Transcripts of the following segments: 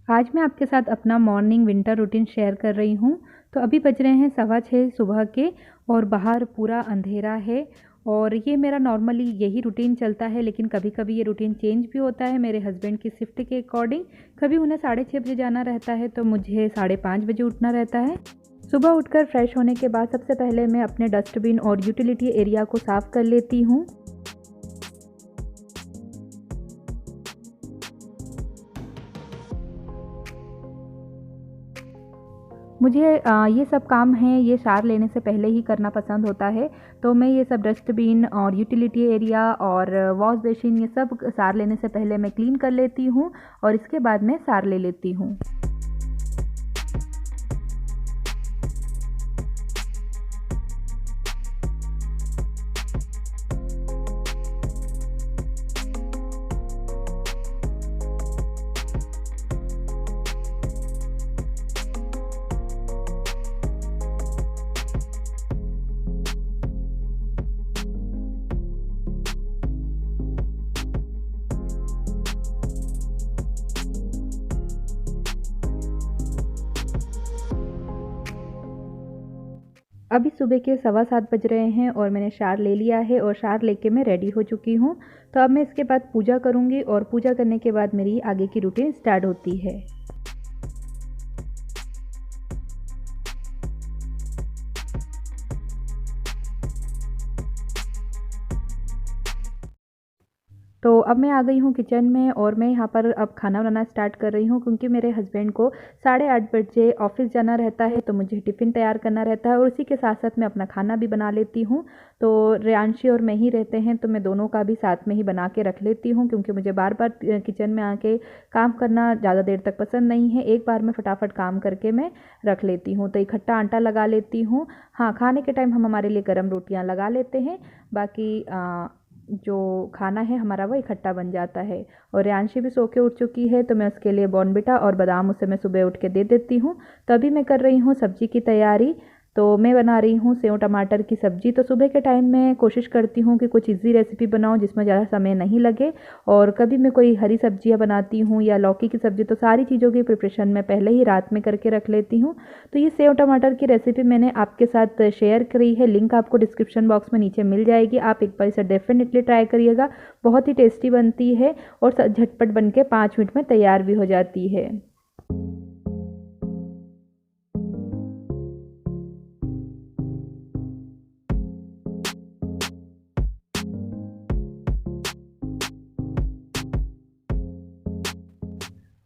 आज मैं आपके साथ अपना मॉर्निंग विंटर रूटीन शेयर कर रही हूँ। तो अभी बज रहे हैं 6:15 सुबह के और बाहर पूरा अंधेरा है। और ये मेरा नॉर्मली यही रूटीन चलता है, लेकिन कभी-कभी ये रूटीन चेंज भी होता है मेरे हस्बैंड की शिफ्ट के अकॉर्डिंग। कभी उन्हें 6:30 बजे जाना रहता है तो मुझे 5:30 बजे उठना रहता है। सुबह उठकर फ्रेश होने के बाद सबसे पहले मैं अपने डस्टबिन और यूटिलिटी एरिया को साफ़ कर लेती हूँ। मुझे ये सब काम हैं ये शावर लेने से पहले ही करना पसंद होता है। तो मैं ये सब डस्टबिन और यूटिलिटी एरिया और वॉश बेसिन ये सब शावर लेने से पहले मैं क्लीन कर लेती हूँ और इसके बाद मैं शावर ले लेती हूँ। अभी सुबह के 7:15 बज रहे हैं और मैंने शावर ले लिया है और शावर लेके मैं रेडी हो चुकी हूँ। तो अब मैं इसके बाद पूजा करूँगी और पूजा करने के बाद मेरी आगे की रूटीन स्टार्ट होती है। तो अब मैं आ गई हूँ किचन में और मैं यहाँ पर अब खाना बनाना स्टार्ट कर रही हूँ, क्योंकि मेरे हस्बैंड को 8:30 बजे ऑफ़िस जाना रहता है, तो मुझे टिफ़िन तैयार करना रहता है और उसी के साथ-साथ मैं अपना खाना भी बना लेती हूँ। तो रेयांशी और मैं ही रहते हैं, तो मैं दोनों का भी साथ में ही बना के रख लेती हूँ, क्योंकि मुझे बार-बार किचन में आके काम करना ज़्यादा देर तक पसंद नहीं है। एक बार में फटाफट काम करके मैं रख लेती हूँ। तो इकट्ठा आटा लगा लेती हूँ। हाँ, खाने के टाइम हम हमारे लिए गरम रोटियाँ लगा लेते हैं। बाकी जो खाना है हमारा वो इकट्ठा बन जाता है। और रेयांशी भी सो के उठ चुकी है, तो मैं उसके लिए बॉर्नविटा और बादाम उसे मैं सुबह उठ के दे देती हूँ। तो अभी मैं कर रही हूँ सब्ज़ी की तैयारी। तो मैं बना रही हूँ सेव टमाटर की सब्ज़ी। तो सुबह के टाइम में कोशिश करती हूँ कि कुछ ईज़ी रेसिपी बनाऊँ जिसमें ज़्यादा समय नहीं लगे। और कभी मैं कोई हरी सब्जियाँ बनाती हूँ या लौकी की सब्ज़ी, तो सारी चीज़ों की प्रिपरेशन मैं पहले ही रात में करके रख लेती हूँ। तो ये सेव टमाटर की रेसिपी मैंने आपके साथ शेयर करी है, लिंक आपको डिस्क्रिप्शन बॉक्स में नीचे मिल जाएगी। आप एक बार इसे डेफिनेटली ट्राई करिएगा। बहुत ही टेस्टी बनती है और झटपट बन के 5 मिनट में तैयार भी हो जाती है।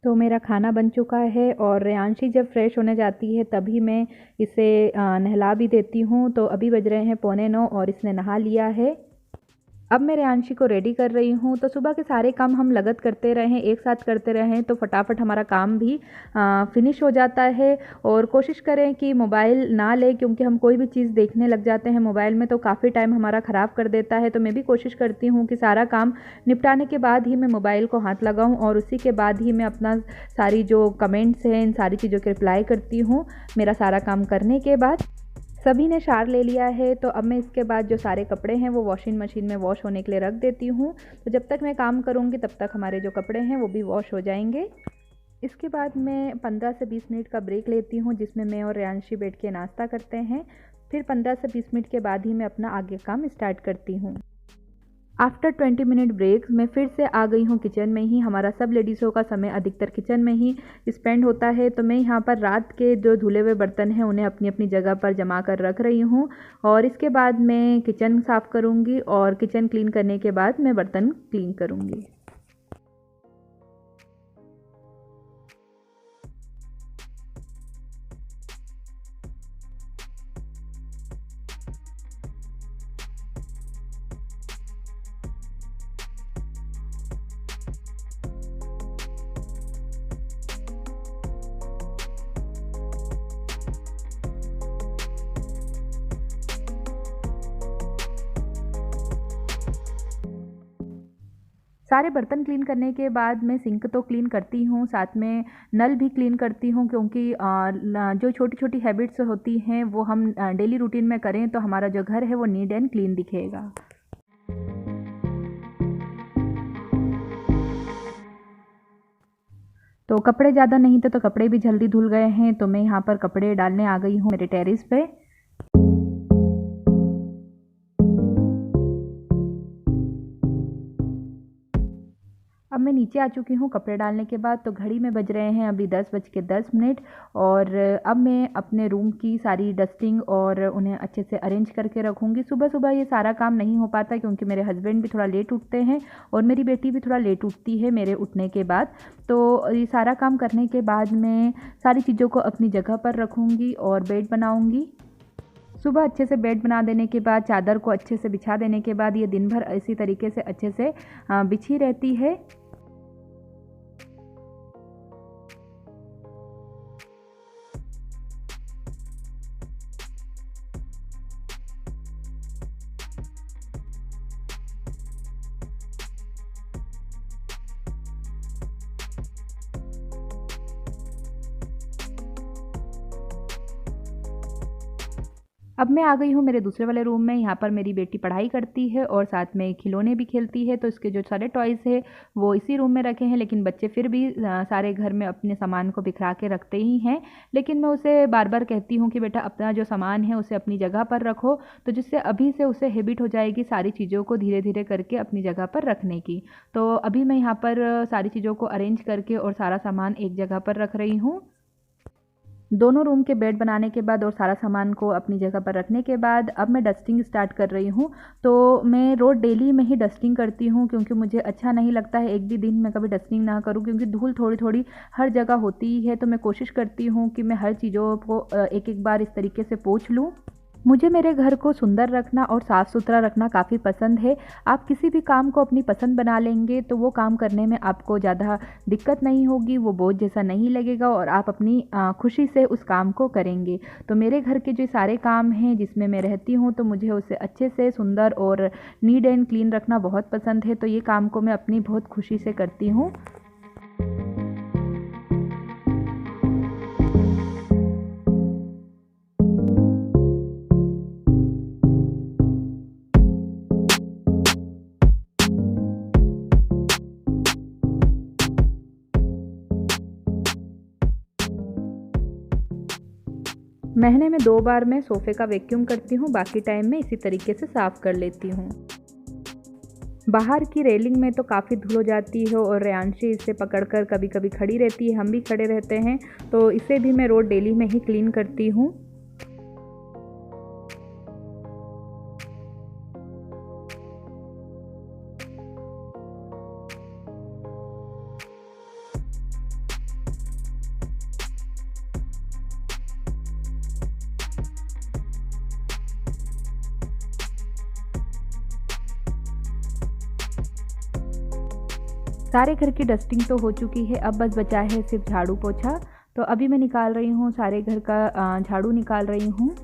तो मेरा खाना बन चुका है और रेयांशी जब फ्रेश होने जाती है तभी मैं इसे नहला भी देती हूँ। तो अभी बज रहे हैं 8:45 और इसने नहा लिया है। अब मैं रेयांशी को रेडी कर रही हूँ। तो सुबह के सारे काम हम लगत करते रहें, एक साथ करते रहें, तो फटाफट हमारा काम भी फिनिश हो जाता है। और कोशिश करें कि मोबाइल ना लें, क्योंकि हम कोई भी चीज़ देखने लग जाते हैं मोबाइल में तो काफ़ी टाइम हमारा ख़राब कर देता है। तो मैं भी कोशिश करती हूँ कि सारा काम निपटाने के बाद ही मैं मोबाइल को हाथ लगाऊँ और उसी के बाद ही मैं अपना सारी जो कमेंट्स हैं इन सारी चीज़ों के रिप्लाई करती हूँ। मेरा सारा काम करने के बाद सभी ने शावर ले लिया है, तो अब मैं इसके बाद जो सारे कपड़े हैं वो वॉशिंग मशीन में वॉश होने के लिए रख देती हूँ। तो जब तक मैं काम करूँगी तब तक हमारे जो कपड़े हैं वो भी वॉश हो जाएंगे। इसके बाद मैं 15 से 20 मिनट का ब्रेक लेती हूँ, जिसमें मैं और रेयांशी बैठ के नाश्ता करते हैं। फिर 15 से 20 मिनट के बाद ही मैं अपना आगे काम स्टार्ट करती हूँ। आफ्टर 20 मिनट ब्रेक मैं फिर से आ गई हूँ किचन में ही। हमारा सब लेडीज़ों का समय अधिकतर किचन में ही स्पेंड होता है। तो मैं यहाँ पर रात के जो धुले हुए बर्तन हैं उन्हें अपनी अपनी जगह पर जमा कर रख रही हूँ। और इसके बाद मैं किचन साफ़ करूँगी और किचन क्लीन करने के बाद मैं बर्तन क्लीन करूँगी। सारे बर्तन क्लीन करने के बाद मैं सिंक तो क्लीन करती हूँ, साथ में नल भी क्लीन करती हूँ, क्योंकि जो छोटी-छोटी हैबिट्स होती हैं वो हम डेली रूटीन में करें तो हमारा जो घर है वो नीट एंड क्लीन दिखेगा। तो कपड़े ज़्यादा नहीं थे तो कपड़े भी जल्दी धुल गए हैं। तो मैं यहाँ पर कपड़े डालने आ गई हूँ मेरे टेरेस पे। अब मैं नीचे आ चुकी हूँ कपड़े डालने के बाद। तो घड़ी में बज रहे हैं अभी 10:10 और अब मैं अपने रूम की सारी डस्टिंग और उन्हें अच्छे से अरेंज करके रखूँगी। सुबह सुबह ये सारा काम नहीं हो पाता क्योंकि मेरे हस्बैंड भी थोड़ा लेट उठते हैं और मेरी बेटी भी थोड़ा लेट उठती है मेरे उठने के बाद। तो ये सारा काम करने के बाद मैं सारी चीज़ों को अपनी जगह पर रखूँगी और बेड बनाऊँगी। सुबह अच्छे से बेड बना देने के बाद, चादर को अच्छे से बिछा देने के बाद ये दिन भर इसी तरीके से अच्छे से बिछी रहती है। अब मैं आ गई हूँ मेरे दूसरे वाले रूम में। यहाँ पर मेरी बेटी पढ़ाई करती है और साथ में खिलौने भी खेलती है। तो इसके जो सारे टॉयज़ है वो इसी रूम में रखे हैं, लेकिन बच्चे फिर भी सारे घर में अपने सामान को बिखरा के रखते ही हैं। लेकिन मैं उसे बार बार कहती हूँ कि बेटा अपना जो सामान है उसे अपनी जगह पर रखो, तो जिससे अभी से उसे हैबिट हो जाएगी सारी चीज़ों को धीरे धीरे करके अपनी जगह पर रखने की। तो अभी मैं यहाँ पर सारी चीज़ों को अरेंज करके और सारा सामान एक जगह पर रख रही हूँ। दोनों रूम के बेड बनाने के बाद और सारा सामान को अपनी जगह पर रखने के बाद अब मैं डस्टिंग स्टार्ट कर रही हूँ। तो मैं रोज़ डेली में ही डस्टिंग करती हूँ क्योंकि मुझे अच्छा नहीं लगता है एक भी दिन में कभी डस्टिंग ना करूँ, क्योंकि धूल थोड़ी थोड़ी हर जगह होती ही है। तो मैं कोशिश करती हूँ कि मैं हर चीज़ों को एक एक बार इस तरीके से पोंछ लूँ। मुझे मेरे घर को सुंदर रखना और साफ़ सुथरा रखना काफ़ी पसंद है। आप किसी भी काम को अपनी पसंद बना लेंगे तो वो काम करने में आपको ज़्यादा दिक्कत नहीं होगी, वो बोझ जैसा नहीं लगेगा और आप अपनी खुशी से उस काम को करेंगे। तो मेरे घर के जो सारे काम हैं जिसमें मैं रहती हूँ तो मुझे उसे अच्छे से सुंदर और नीट एंड क्लीन रखना बहुत पसंद है। तो ये काम को मैं अपनी बहुत खुशी से करती हूँ। महीने में 2 बार मैं सोफ़े का वैक्यूम करती हूँ, बाकी टाइम में इसी तरीके से साफ़ कर लेती हूँ। बाहर की रेलिंग में तो काफ़ी धूल हो जाती है और रेयांशी इसे पकड़कर कभी-कभी खड़ी रहती है, हम भी खड़े रहते हैं। तो इसे भी मैं रोज़ डेली में ही क्लीन करती हूँ। सारे घर की डस्टिंग तो हो चुकी है, अब बस बचा है सिर्फ झाड़ू पोछा। तो अभी मैं निकाल रही हूँ सारे घर का झाड़ू निकाल रही हूँ।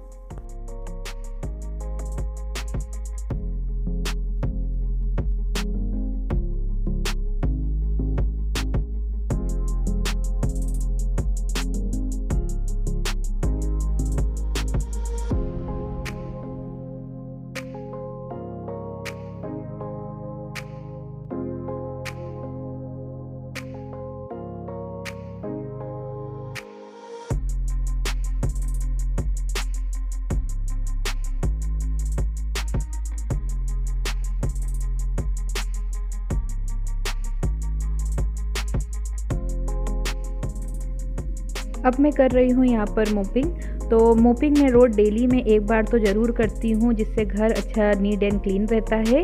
अब मैं कर रही हूँ यहाँ पर मोपिंग। तो मोपिंग मैं रोज़ डेली में एक बार तो ज़रूर करती हूँ, जिससे घर अच्छा नीट एंड क्लीन रहता है।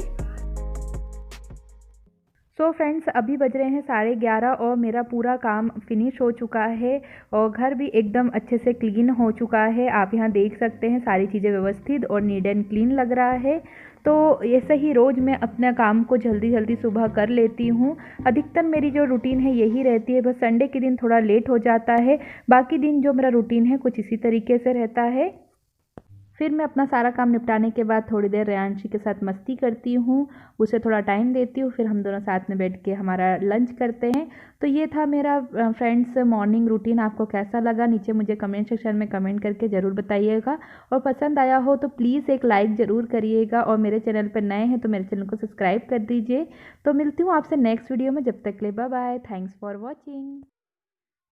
सो फ्रेंड्स, अभी बज रहे हैं 11:30 और मेरा पूरा काम फिनिश हो चुका है और घर भी एकदम अच्छे से क्लीन हो चुका है। आप यहाँ देख सकते हैं सारी चीज़ें व्यवस्थित और नीट एंड क्लीन लग रहा है। तो ऐसे ही रोज़ मैं अपना काम को जल्दी जल्दी सुबह कर लेती हूँ। अधिकतर मेरी जो रूटीन है यही रहती है, बस संडे के दिन थोड़ा लेट हो जाता है। बाकी दिन जो मेरा रूटीन है कुछ इसी तरीके से रहता है। फिर मैं अपना सारा काम निपटाने के बाद थोड़ी देर रेयांशी के साथ मस्ती करती हूँ, उसे थोड़ा टाइम देती हूँ, फिर हम दोनों साथ में बैठ के हमारा लंच करते हैं। तो ये था मेरा फ्रेंड्स मॉर्निंग रूटीन। आपको कैसा लगा नीचे मुझे कमेंट सेक्शन में कमेंट करके ज़रूर बताइएगा, और पसंद आया हो तो प्लीज़ एक लाइक ज़रूर करिएगा, और मेरे चैनल पर नए हैं तो मेरे चैनल को सब्सक्राइब कर दीजिए। तो मिलती हूँ आपसे नेक्स्ट वीडियो में, जब तक के लिए bye bye, thanks for watching.